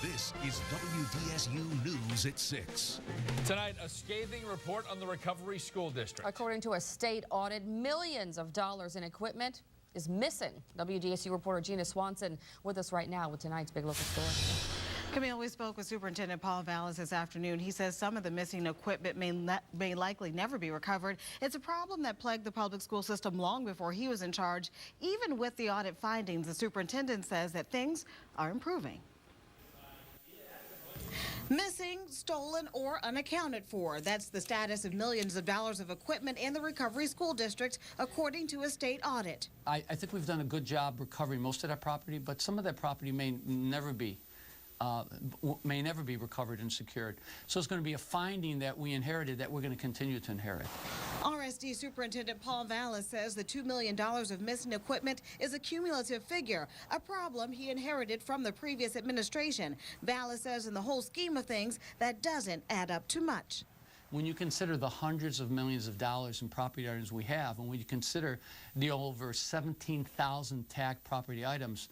This is WDSU News at 6. Tonight, a scathing report on the Recovery School District. According to a state audit, millions of dollars in equipment is missing. WDSU reporter Gina Swanson with us right now with tonight's big local story. Camille, we spoke with Superintendent Paul Vallis this afternoon. He says some of the missing equipment may likely never be recovered. It's a problem that plagued the public school system long before he was in charge. Even with the audit findings, the superintendent says that things are improving. Missing, stolen, or unaccounted for. That's the status of millions of dollars of equipment in the Recovery School District, according to a state audit. I think we've done a good job recovering most of that property, but some of that property may never be recovered and secured. So it's going to be a finding that we inherited that we're going to continue to inherit. RSD Superintendent Paul Vallis says the $2 million of missing equipment is a cumulative figure, a problem he inherited from the previous administration. Vallis says in the whole scheme of things, that doesn't add up to much. When you consider the hundreds of millions of dollars in property items we have, and when you consider the over 17,000 tagged property items,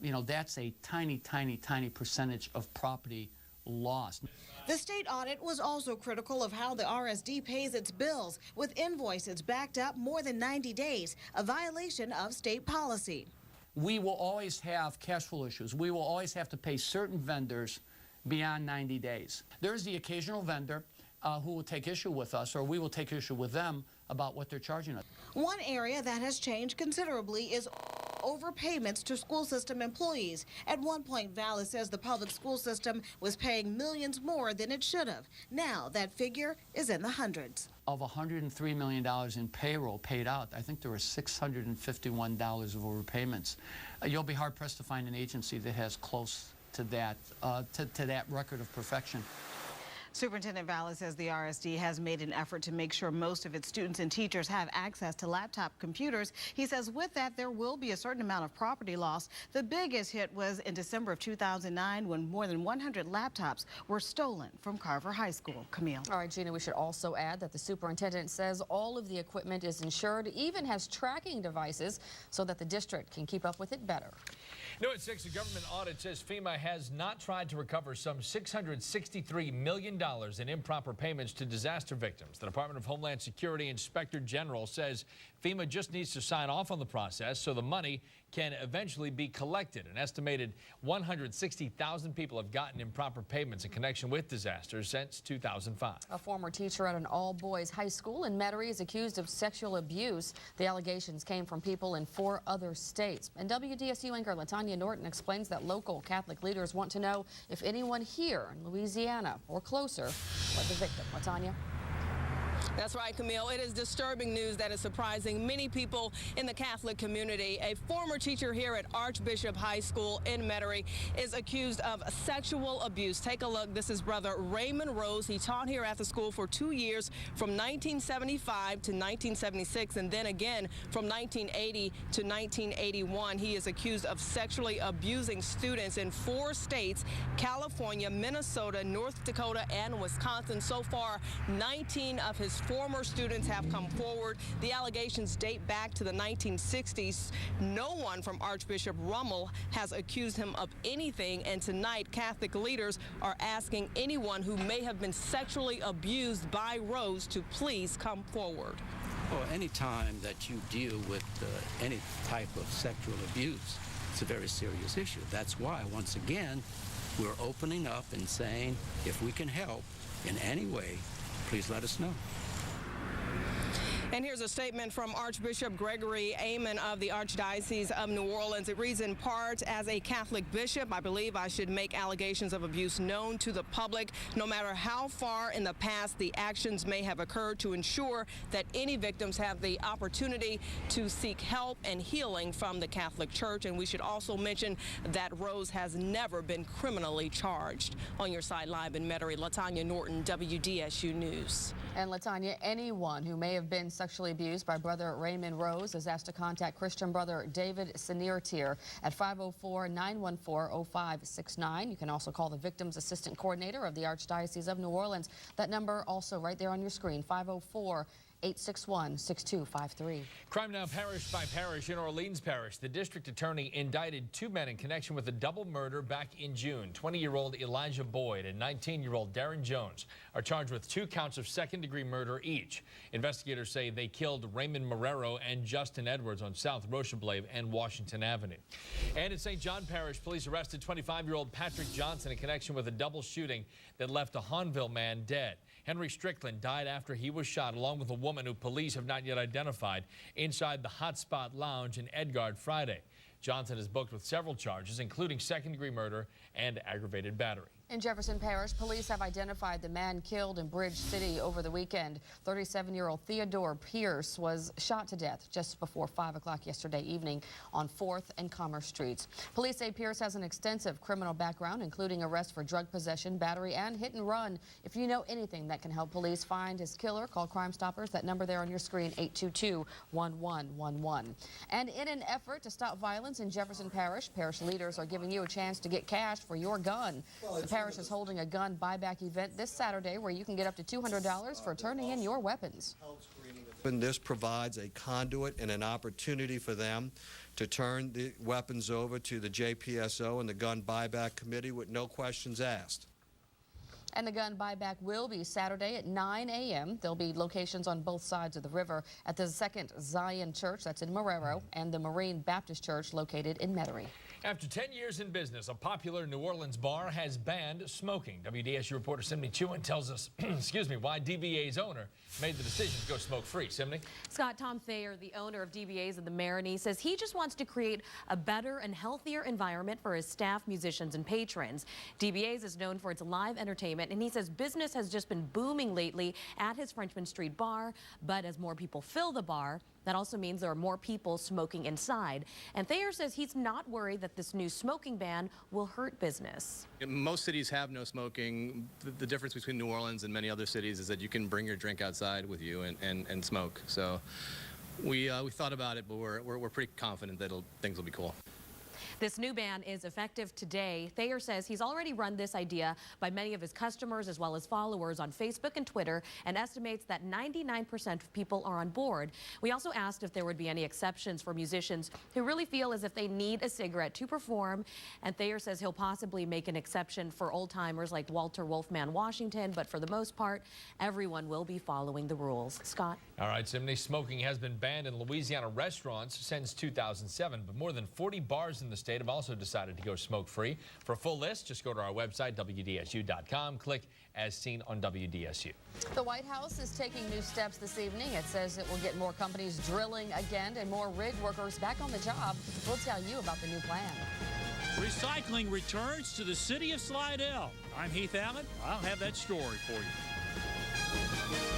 you know, that's a tiny, tiny, tiny percentage of property lost. The state audit was also critical of how the RSD pays its bills, with invoices backed up more than 90 days, a violation of state policy. We will always have cash flow issues. We will always have to pay certain vendors beyond 90 days. There's the occasional vendor who will take issue with us, or we will take issue with them about what they're charging us. One area that has changed considerably is overpayments to school system employees. At one point, Vallis says the public school system was paying millions more than it should have. Now that figure is in the hundreds. Of $103 million in payroll paid out, I think there were $651 of overpayments. You'll be hard-pressed to find an agency that has close to that, to that record of perfection. Superintendent Vallis says the RSD has made an effort to make sure most of its students and teachers have access to laptop computers. He says with that, there will be a certain amount of property loss. The biggest hit was in December of 2009 when more than 100 laptops were stolen from Carver High School. Camille. All right, Gina, we should also add that the superintendent says all of the equipment is insured, even has tracking devices so that the district can keep up with it better. New at 6, a government audit says FEMA has not tried to recover some $663 million in improper payments to disaster victims. The Department of Homeland Security Inspector General says FEMA just needs to sign off on the process so the money can eventually be collected. An estimated 160,000 people have gotten improper payments in connection with disasters since 2005. A former teacher at an all-boys high school in Metairie is accused of sexual abuse. The allegations came from people in 4 other states. And WDSU anchor LaTanya Norton explains that local Catholic leaders want to know if anyone here in Louisiana or closer was the victim. LaTanya. That's right, Camille. It is disturbing news that is surprising many people in the Catholic community. A former teacher here at Archbishop High School in Metairie is accused of sexual abuse. Take a look. This is Brother Raymond Rose. He taught here at the school for 2 years, from 1975 to 1976, and then again from 1980 to 1981. He is accused of sexually abusing students in 4 states: California, Minnesota, North Dakota, and Wisconsin. So far, 19 of his former students have come forward. The allegations date back to the 1960s. No one from Archbishop Rummel has accused him of anything, and tonight Catholic leaders are asking anyone who may have been sexually abused by Rose to please come forward. Well, any time that you deal with any type of sexual abuse, it's a very serious issue. That's why, once again, we're opening up and saying, if we can help in any way, please let us know. And here's a statement from Archbishop Gregory Amen of the Archdiocese of New Orleans. It reads, in part, as a Catholic bishop, I believe I should make allegations of abuse known to the public, no matter how far in the past the actions may have occurred, to ensure that any victims have the opportunity to seek help and healing from the Catholic Church. And we should also mention that Rose has never been criminally charged. On your side live in Metairie, LaTanya Norton, WDSU News. And LaTanya, anyone who may have been sexually abused by Brother Raymond Rose is asked to contact Christian Brother David Sinirtier at 504-914-0569. You can also call the Victims Assistant Coordinator of the Archdiocese of New Orleans. That number also right there on your screen, 504 861-6253. Crime now parish by parish. In Orleans Parish, the district attorney indicted 2 men in connection with a double murder back in June. 20-year-old Elijah Boyd and 19-year-old Darren Jones are charged with 2 counts of second-degree murder each. Investigators say they killed Raymond Marrero and Justin Edwards on South Rocheblave and Washington Avenue. And in St. John Parish, police arrested 25-year-old Patrick Johnson in connection with a double shooting that left a Hahnville man dead. Henry Strickland died after he was shot, along with a woman who police have not yet identified, inside the Hotspot Lounge in Edgard Friday. Johnson is booked with several charges, including second-degree murder and aggravated battery. In Jefferson Parish, police have identified the man killed in Bridge City over the weekend. 37-year-old Theodore Pierce was shot to death just before 5 o'clock yesterday evening on 4th and Commerce Streets. Police say Pierce has an extensive criminal background, including arrest for drug possession, battery, and hit and run. If you know anything that can help police find his killer, call Crime Stoppers. That number there on your screen, 822-1111. And in an effort to stop violence in Jefferson Parish, parish leaders are giving you a chance to get cash for your gun. The parish is holding a gun buyback event this Saturday where you can get up to $200 for turning in your weapons. And this provides a conduit and an opportunity for them to turn the weapons over to the JPSO and the Gun Buyback Committee with no questions asked. And the gun buyback will be Saturday at 9 a.m. There'll be locations on both sides of the river at the Second Zion Church, that's in Marrero, and the Marine Baptist Church located in Metairie. After 10 years in business, a popular New Orleans bar has banned smoking. WDSU reporter Simney Chewin tells us, excuse me, why DBA's owner made the decision to go smoke-free. Simney? Scott, Tom Thayer, the owner of DBA's in the Marigny, says he just wants to create a better and healthier environment for his staff, musicians, and patrons. DBA's is known for its live entertainment, and he says business has just been booming lately at his Frenchman Street bar, but as more people fill the bar, that also means there are more people smoking inside. And Thayer says he's not worried that this new smoking ban will hurt business. Most cities have no smoking. The difference between New Orleans and many other cities is that you can bring your drink outside with you and smoke. So we thought about it, but we're pretty confident that things will be cool. This new ban is effective today. Thayer says he's already run this idea by many of his customers as well as followers on Facebook and Twitter, and estimates that 99% of people are on board. We also asked if there would be any exceptions for musicians who really feel as if they need a cigarette to perform, and Thayer says he'll possibly make an exception for old-timers like Walter Wolfman Washington, but for the most part, everyone will be following the rules. Scott? All right, Simney, smoking has been banned in Louisiana restaurants since 2007, but more than 40 bars in the state have also decided to go smoke-free. For a full list, just go to our website, WDSU.com. Click As Seen on WDSU. The White House is taking new steps this evening. It says it will get more companies drilling again and more rig workers back on the job. We'll tell you about the new plan. Recycling returns to the city of Slidell. I'm Heath Allen. I'll have that story for you.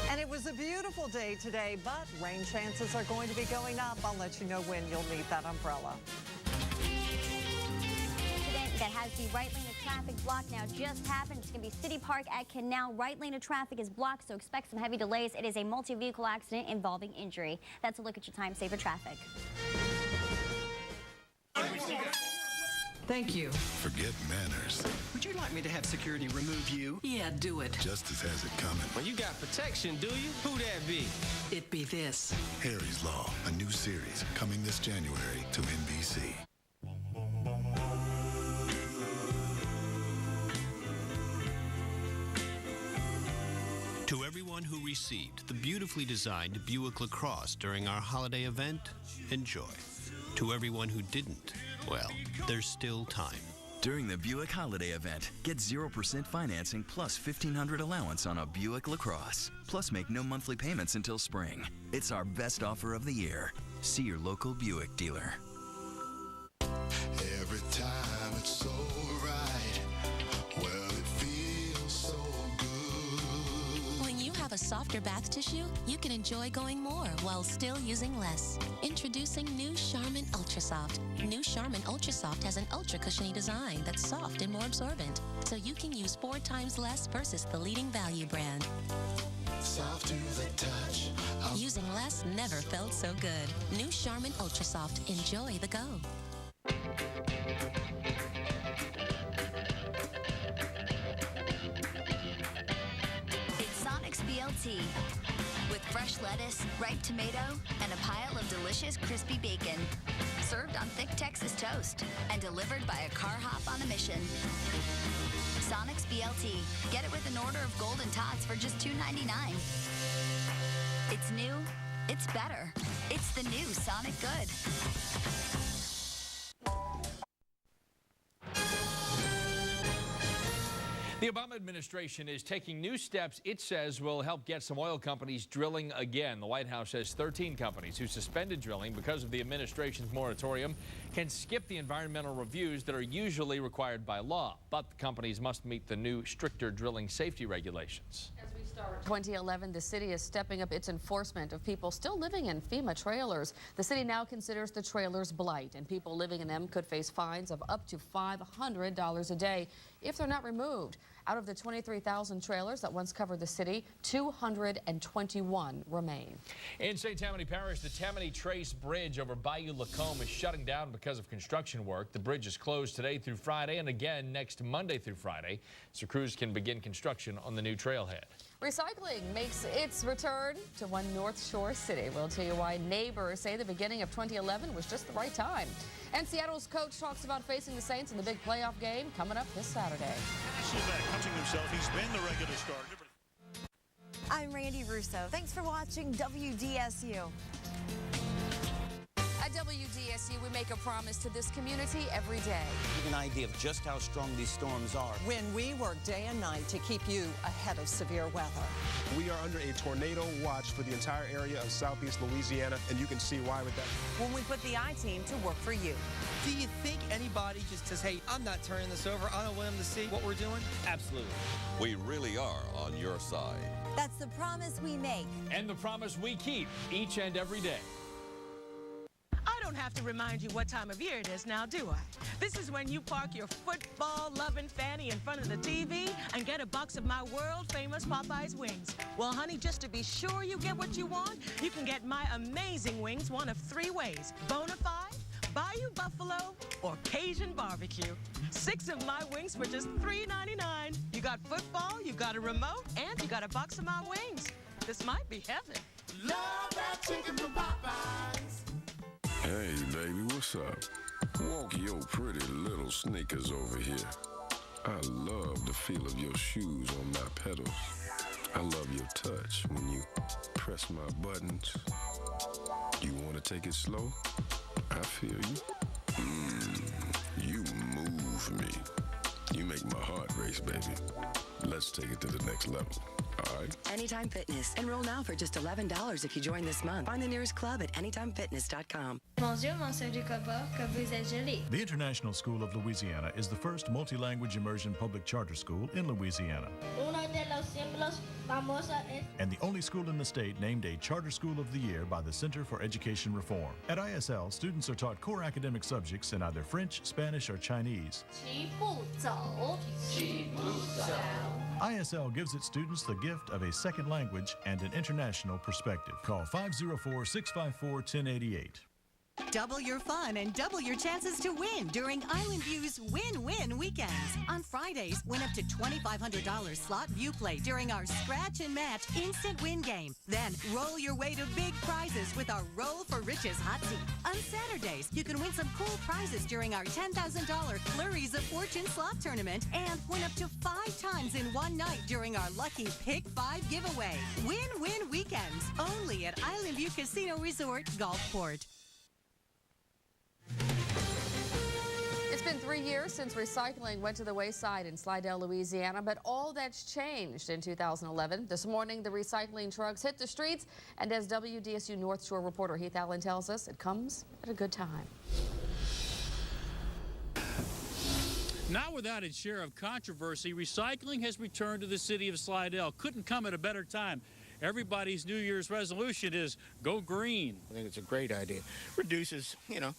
And it was a beautiful day today, but rain chances are going to be going up. I'll let you know when you'll need that umbrella. That has the right lane of traffic blocked now just happened. It's going to be City Park at Canal. Right lane of traffic is blocked, so expect some heavy delays. It is a multi-vehicle accident involving injury. That's a look at your time saver traffic. Thank you. Forget manners. Would you like me to have security remove you? Yeah, do it. Justice has it coming. Well, you got protection, do you? Who that be? It be this. Harry's Law, a new series coming this January to NBC. To everyone who received the beautifully designed Buick LaCrosse during our holiday event, enjoy. To everyone who didn't, well, there's still time. During the Buick holiday event, get 0% financing plus $1,500 allowance on a Buick LaCrosse. Plus make no monthly payments until spring. It's our best offer of the year. See your local Buick dealer. Every time it's so right, well, it feels so good. When you have a softer bath tissue, you can enjoy going more while still using less. Introducing new Charmin Ultra Soft. New Charmin Ultra Soft has an ultra cushiony design that's soft and more absorbent, so you can use 4 times less versus the leading value brand. Soft to the touch. Using less never felt so good. New Charmin Ultra Soft. Enjoy the go. It's Sonic's BLT. with fresh lettuce, ripe tomato, and a pile of delicious crispy bacon. Served on thick Texas toast and delivered by a car hop on a mission. Sonic's BLT. Get it with an order of Golden Tots for just $2.99. It's new. It's better. It's the new Sonic Good. The Obama administration is taking new steps it says will help get some oil companies drilling again. The White House says 13 companies who suspended drilling because of the administration's moratorium can skip the environmental reviews that are usually required by law. But the companies must meet the new stricter drilling safety regulations. 2011, the city is stepping up its enforcement of people still living in FEMA trailers. The city now considers the trailers blight, and people living in them could face fines of up to $500 a day if they're not removed. Out of the 23,000 trailers that once covered the city, 221 remain. In St. Tammany Parish, the Tammany Trace Bridge over Bayou Lacombe is shutting down because of construction work. The bridge is closed today through Friday and again next Monday through Friday, so crews can begin construction on the new trailhead. Recycling makes its return to one North Shore city. We'll tell you why neighbors say the beginning of 2011 was just the right time. And Seattle's coach talks about facing the Saints in the big playoff game coming up this Saturday. Catching himself, he's been the regular starter. I'm Randy Russo. Thanks for watching WDSU. At WDSU, we make a promise to this community every day. Give an idea of just how strong these storms are. When we work day and night to keep you ahead of severe weather. We are under a tornado watch for the entire area of southeast Louisiana, and you can see why with that. When we put the I-Team to work for you. Do you think anybody just says, hey, I'm not turning this over, I don't want them to see what we're doing? Absolutely. We really are on your side. That's the promise we make. And the promise we keep each and every day. I don't have to remind you what time of year it is now, do I? This is when you park your football-loving fanny in front of the TV and get a box of my world-famous Popeye's wings. Well, honey, just to be sure you get what you want, you can get my amazing wings one of 3 ways. Bonafide, Bayou Buffalo, or Cajun barbecue. 6 of my wings for just $3.99. You got football, you got a remote, and you got a box of my wings. This might be heaven. Love that chicken from Popeyes. Hey, baby, what's up? Walk your pretty little sneakers over here. I love the feel of your shoes on my pedals. I love your touch when you press my buttons. You want to take it slow? I feel you. You move me. You make my heart race, baby. Let's take it to the next level. All right. Anytime Fitness. Enroll now for just $11 if you join this month. Find the nearest club at anytimefitness.com. Bonjour, Monsieur Ducopa, que vous êtes jolie. The International School of Louisiana is the first multi-language immersion public charter school in Louisiana. Uno de los símbolos famosos es... And the only school in the state named a Charter School of the Year by the Center for Education Reform. At ISL, students are taught core academic subjects in either French, Spanish, or Chinese. 齐步走，齐步走。 ISL gives its students the gift of a second language and an international perspective. Call 504-654-1088. Double your fun and double your chances to win during Island View's Win-Win Weekends. On Fridays, win up to $2,500 slot view play during our Scratch and Match Instant Win game. Then roll your way to big prizes with our Roll for Riches hot seat. On Saturdays, you can win some cool prizes during our $10,000 Flurries of Fortune slot tournament and win up to 5 times in one night during our lucky Pick 5 giveaway. Win-Win Weekends, only at Island View Casino Resort, Gulfport. It's been 3 years since recycling went to the wayside in Slidell, Louisiana, but all that's changed in 2011. This morning, the recycling trucks hit the streets, and as WDSU North Shore reporter Heath Allen tells us, it comes at a good time. Not without its share of controversy, recycling has returned to the city of Slidell. Couldn't come at a better time. Everybody's New Year's resolution is go green. I think it's a great idea. Reduces, the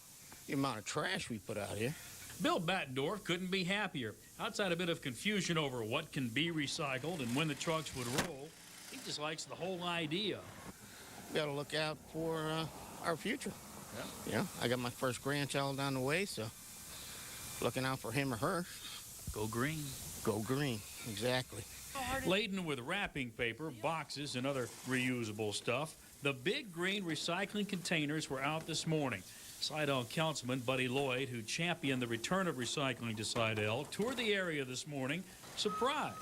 amount of trash we put out here. Bill Battendorf couldn't be happier. Outside a bit of confusion over what can be recycled and when the trucks would roll, he just likes the whole idea. We got to look out for our future. Yeah. I got my first grandchild on the way, so looking out for him or her. Go green. Go Go green, exactly. Laden with wrapping paper, boxes, and other reusable stuff, the big green recycling containers were out this morning. Slidell Councilman Buddy Lloyd, who championed the return of recycling to Slidell, toured the area this morning, surprised.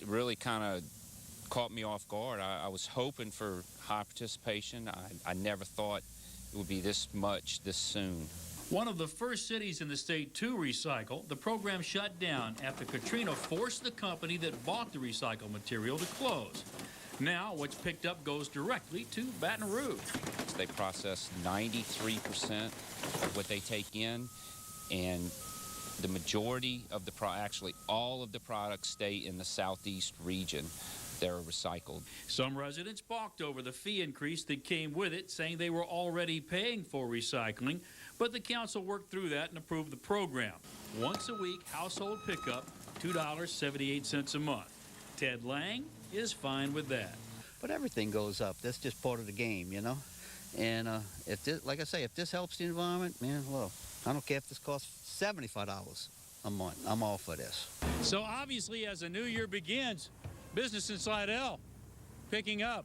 It really kind of caught me off guard. I was hoping for high participation. I never thought it would be this much this soon. One of the first cities in the state to recycle, the program shut down after Katrina forced the company that bought the recycled material to close. Now, what's picked up goes directly to Baton Rouge. They process 93% of what they take in, and the majority of the actually all of the products stay in the southeast region. They're recycled. Some residents balked over the fee increase that came with it, saying they were already paying for recycling, but the council worked through that and approved the program. Once a week, household pickup, $2.78 a month. Ted Lang is fine with that. But everything goes up. That's just part of the game, you know? And if this, like I say, if this helps the environment, man, well, I don't care if this costs $75 a month. I'm all for this. So obviously, as the new year begins, business in Slidell picking up.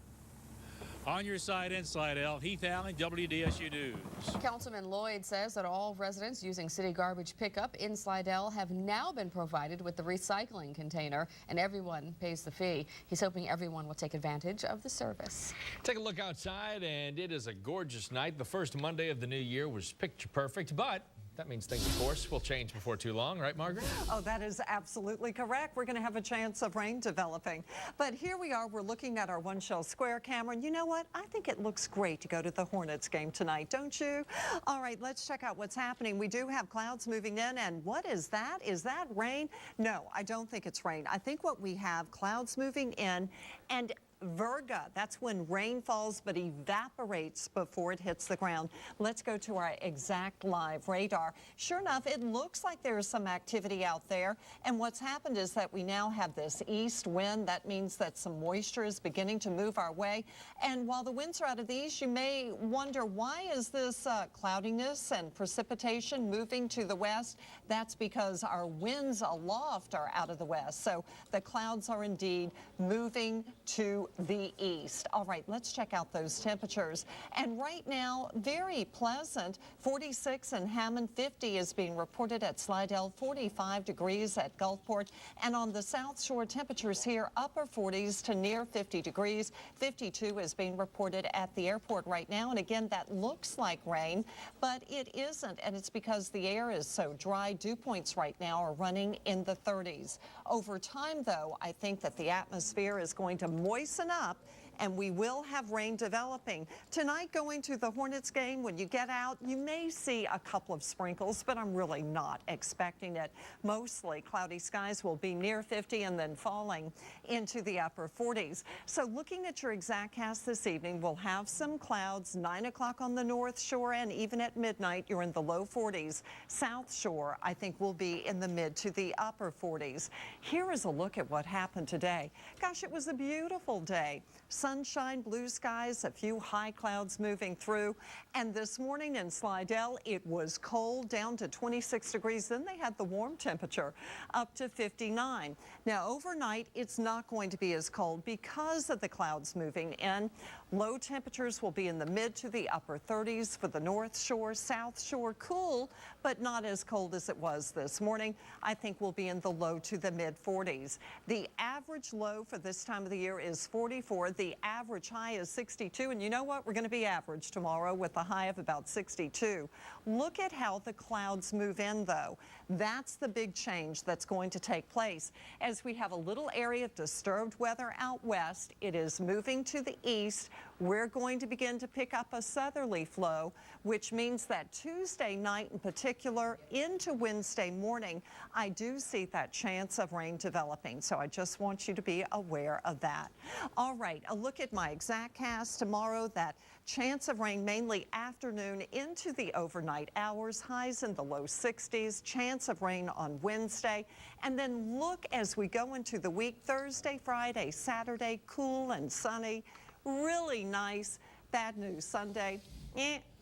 On your side in Slidell, Heath Allen, WDSU News. Councilman Lloyd says that all residents using city garbage pickup in Slidell have now been provided with the recycling container, and everyone pays the fee. He's hoping everyone will take advantage of the service. Take a look outside, and it is a gorgeous night. The first Monday of the new year was picture perfect, but that means things, of course, will change before too long, right, Margaret? Oh, that is absolutely correct. We're going to have a chance of rain developing. But here we are. We're looking at our One Shell Square camera. And you know what? I think it looks great to go to the Hornets game tonight, don't you? All right, let's check out what's happening. We do have clouds moving in. And what is that? Is that rain? No, I don't think it's rain. I think what we have, clouds moving in and Virga, that's when rain falls but evaporates before it hits the ground. Let's go to our exact live radar. Sure enough, it looks like there's some activity out there. And what's happened is that we now have this east wind. That means that some moisture is beginning to move our way. And while the winds are out of the east, you may wonder, why is this cloudiness and precipitation moving to the west? That's because our winds aloft are out of the west. So the clouds are indeed moving to the east. All right, let's check out those temperatures. And right now, very pleasant. 46 in Hammond, 50 is being reported at Slidell, 45 degrees at Gulfport. And on the South Shore, temperatures here, upper 40s to near 50 degrees. 52 is being reported at the airport right now. And again, that looks like rain, but it isn't. And it's because the air is so dry. Dew points right now are running in the 30s. Over time, though, I think that the atmosphere is going to moisten up, and we will have rain developing. Tonight, going to the Hornets game, when you get out, you may see a couple of sprinkles, but I'm really not expecting it. Mostly cloudy skies will be near 50 and then falling into the upper 40s. So looking at your exact cast this evening, we'll have some clouds, 9 o'clock on the North Shore, and even at midnight, you're in the low 40s. South Shore, I think, will be in the mid to the upper 40s. Here is a look at what happened today. Gosh, it was a beautiful day. Sunshine, blue skies, a few high clouds moving through. And this morning in Slidell, it was cold, down to 26 degrees. Then they had the warm temperature up to 59. Now, overnight, it's not going to be as cold because of the clouds moving in. Low temperatures will be in the mid to the upper 30s for the North Shore. South Shore, cool, but not as cold as it was this morning. I think we'll be in the low to the mid 40s. The average low for this time of the year is 44. The average high is 62. And you know what? We're going to be average tomorrow with a high of about 62. Look at how the clouds move in, though. That's the big change that's going to take place. As we have a little area of disturbed weather out west, it is moving to the east. We're going to begin to pick up a southerly flow, which means that Tuesday night in particular into Wednesday morning, I do see that chance of rain developing. So I just want you to be aware of that. All right, a look at my exact cast tomorrow. That chance of rain mainly afternoon into the overnight hours, highs in the low 60s, chance of rain on Wednesday. And then look as we go into the week, Thursday, Friday, Saturday, cool and sunny, really nice. Bad news, Sunday,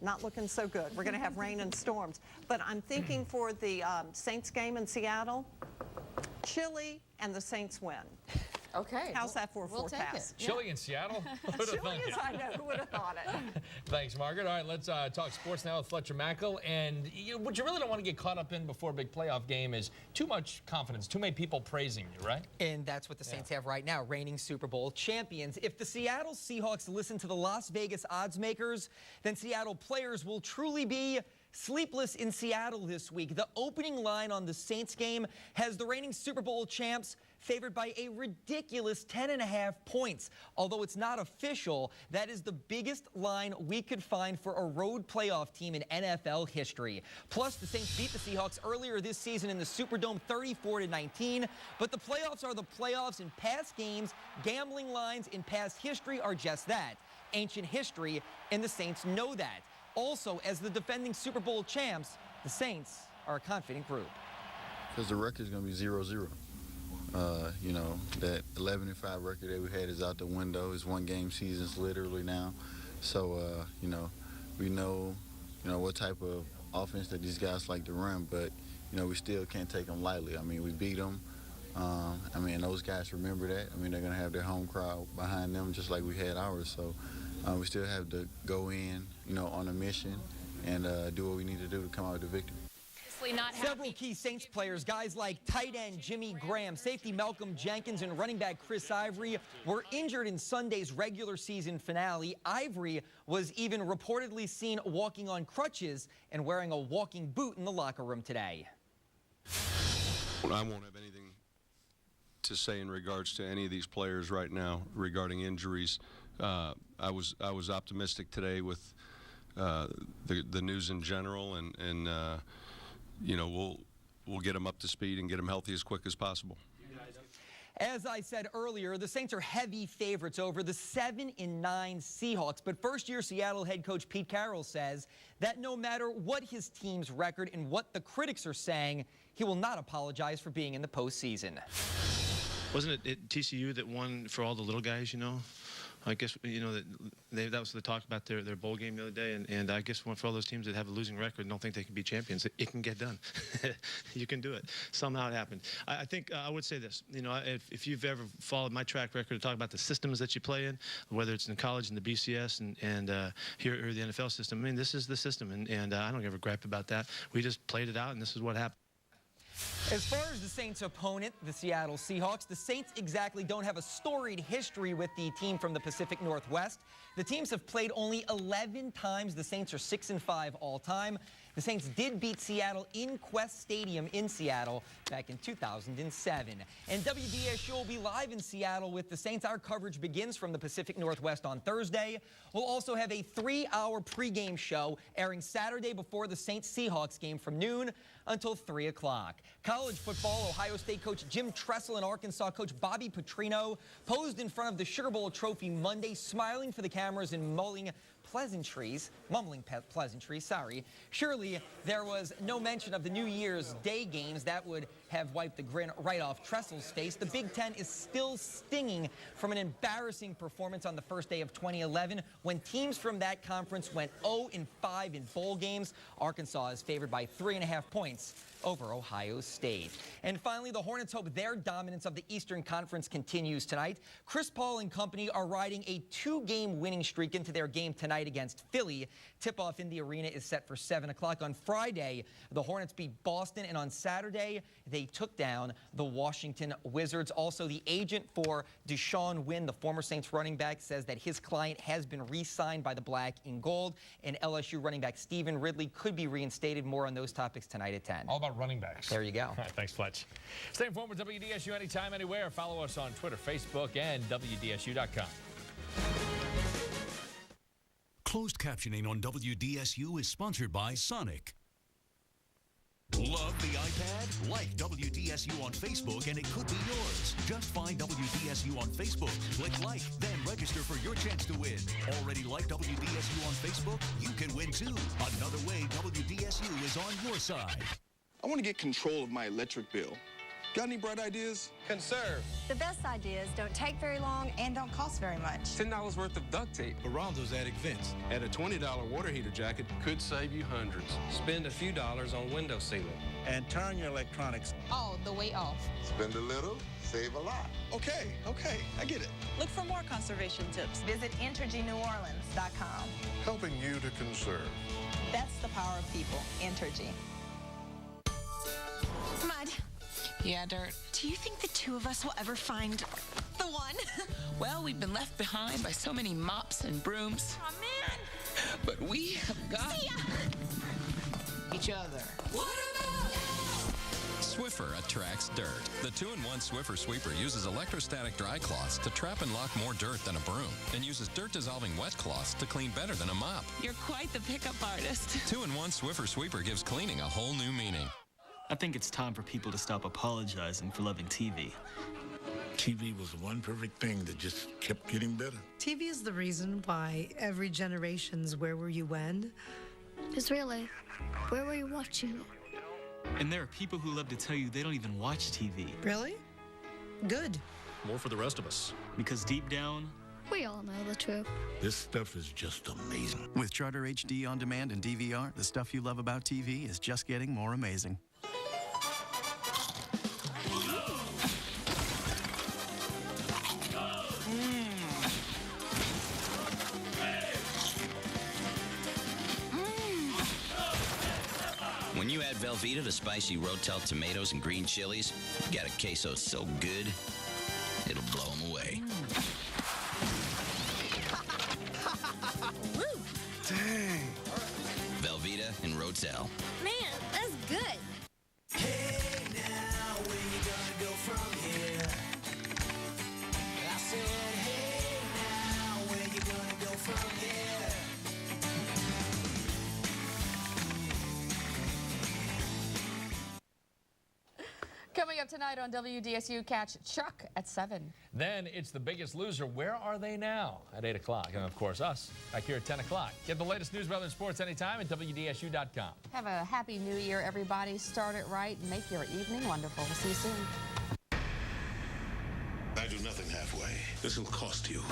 not looking so good. We're going to have rain and storms. But I'm thinking for the Saints game in Seattle, Chile and the Saints win. Okay. How's that for a we'll forecast? Chile in Seattle? Who would have thought it? I know. Who would have thought it? Thanks, Margaret. All right, let's talk sports now with Fletcher Mackel. And what you really don't want to get caught up in before a big playoff game is too much confidence, too many people praising you, right? And that's what the Saints have right now, reigning Super Bowl champions. If the Seattle Seahawks listen to the Las Vegas odds makers, then Seattle players will truly be sleepless in Seattle this week. The opening line on the Saints game has the reigning Super Bowl champs favored by a ridiculous 10.5 points. Although it's not official, that is the biggest line we could find for a road playoff team in NFL history. Plus, the Saints beat the Seahawks earlier this season in the Superdome 34-19. But the playoffs are the playoffs. In past games, gambling lines in past history are just that, ancient history, and the Saints know that. Also, as the defending Super Bowl champs, the Saints are a confident group. Because the record's going to be 0-0. You know, that 11-5 record that we had is out the window. It's one-game seasons literally now. So, you know, we know, what type of offense that these guys like to run, but, we still can't take them lightly. I mean, we beat them. I mean, those guys remember that. I mean, they're going to have their home crowd behind them just like we had ours. So we still have to go in, on a mission and do what we need to do to come out with the victory. Several key Saints players, guys like tight end Jimmy Graham, safety Malcolm Jenkins, and running back Chris Ivory, were injured in Sunday's regular season finale. Ivory was even reportedly seen walking on crutches and wearing a walking boot in the locker room today. I won't have anything to say in regards to any of these players right now regarding injuries. I was optimistic today with the news in general, and we'll get them up to speed and get them healthy as quick as possible. As I said earlier, the Saints are heavy favorites over the 7-9 Seahawks. But first-year Seattle head coach Pete Carroll says that no matter what his team's record and what the critics are saying, he will not apologize for being in the postseason. Wasn't it TCU that won for all the little guys, I guess, that was the talk about their bowl game the other day, and I guess for all those teams that have a losing record and don't think they can be champions, it can get done. You can do it. Somehow it happened. I think I would say this, if you've ever followed my track record to talk about the systems that you play in, whether it's in college in the BCS and here the NFL system, I mean, this is the system, and I don't ever gripe about that. We just played it out, and this is what happened. As far as the Saints' opponent, the Seattle Seahawks, the Saints exactly don't have a storied history with the team from the Pacific Northwest. The teams have played only 11 times. The Saints are 6-5 all time. The Saints did beat Seattle in Quest Stadium in Seattle back in 2007. And WDSU will be live in Seattle with the Saints. Our coverage begins from the Pacific Northwest on Thursday. We'll also have a 3-hour pregame show airing Saturday before the Saints-Seahawks game from noon until 3 o'clock. College football, Ohio State coach Jim Tressel and Arkansas coach Bobby Petrino posed in front of the Sugar Bowl trophy Monday, smiling for the cameras and mumbling pleasantries. Surely there was no mention of the New Year's Day games. That would have wiped the grin right off Tressel's face. The Big Ten is still stinging from an embarrassing performance on the first day of 2011 when teams from that conference went 0-5 in bowl games. Arkansas is favored by 3.5 points over Ohio State. And finally, the Hornets hope their dominance of the Eastern Conference continues tonight. Chris Paul and company are riding a 2-game winning streak into their game tonight against Philly. Tip-off in the arena is set for 7 o'clock. On Friday, the Hornets beat Boston, and on Saturday, they took down the Washington Wizards. Also, the agent for Deshaun Wynn, the former Saints running back, says that his client has been re-signed by the Black and Gold, and LSU running back Stephen Ridley could be reinstated. More on those topics tonight at 10. All about running backs. There you go. All right, thanks, Fletch. Stay informed with WDSU anytime, anywhere. Follow us on Twitter, Facebook, and WDSU.com. Closed captioning on WDSU is sponsored by Sonic. Love the iPad? Like WDSU on Facebook and it could be yours. Just find WDSU on Facebook, click like, then register for your chance to win. Already like WDSU on Facebook? You can win too. Another way WDSU is on your side. I want to get control of my electric bill. Got any bright ideas? Conserve. The best ideas don't take very long and don't cost very much. $10 worth of duct tape. Around those attic vents. Add a $20 water heater jacket could save you hundreds. Spend a few dollars on window sealing. And turn your electronics all the way off. Spend a little, save a lot. Okay, I get it. Look for more conservation tips. Visit EnergyNewOrleans.com. Helping you to conserve. That's the power of people. Entergy. Mud. Yeah, Dirt. Do you think the two of us will ever find the one? Well, we've been left behind by so many mops and brooms. Oh, man. But we have got each other. What about Swiffer attracts dirt. The 2-in-1 Swiffer Sweeper uses electrostatic dry cloths to trap and lock more dirt than a broom and uses dirt-dissolving wet cloths to clean better than a mop. You're quite the pickup artist. 2-in-1 Swiffer Sweeper gives cleaning a whole new meaning. I think it's time for people to stop apologizing for loving TV. TV was the one perfect thing that just kept getting better. TV is the reason why every generation's Where Were You When? It's really, where were you watching it? And there are people who love to tell you they don't even watch TV. Really? Good. More for the rest of us. Because deep down, We all know the truth. This stuff is just amazing. With Charter HD On Demand and DVR, the stuff you love about TV is just getting more amazing. When you add Velveeta to spicy Rotel tomatoes and green chilies, you got a queso so good, it'll blow them away. Dang. Velveeta and Rotel. Man, that's good. Hey, now, where you gonna go from here? I said, hey, now, where you gonna go from here? Coming up tonight on WDSU, catch Chuck at 7. Then it's The Biggest Loser. Where are they now? At 8 o'clock. And, of course, us back here at 10 o'clock. Get the latest news, weather, and sports anytime at WDSU.com. Have a happy new year, everybody. Start it right and make your evening wonderful. We'll see you soon. I do nothing halfway. This will cost you.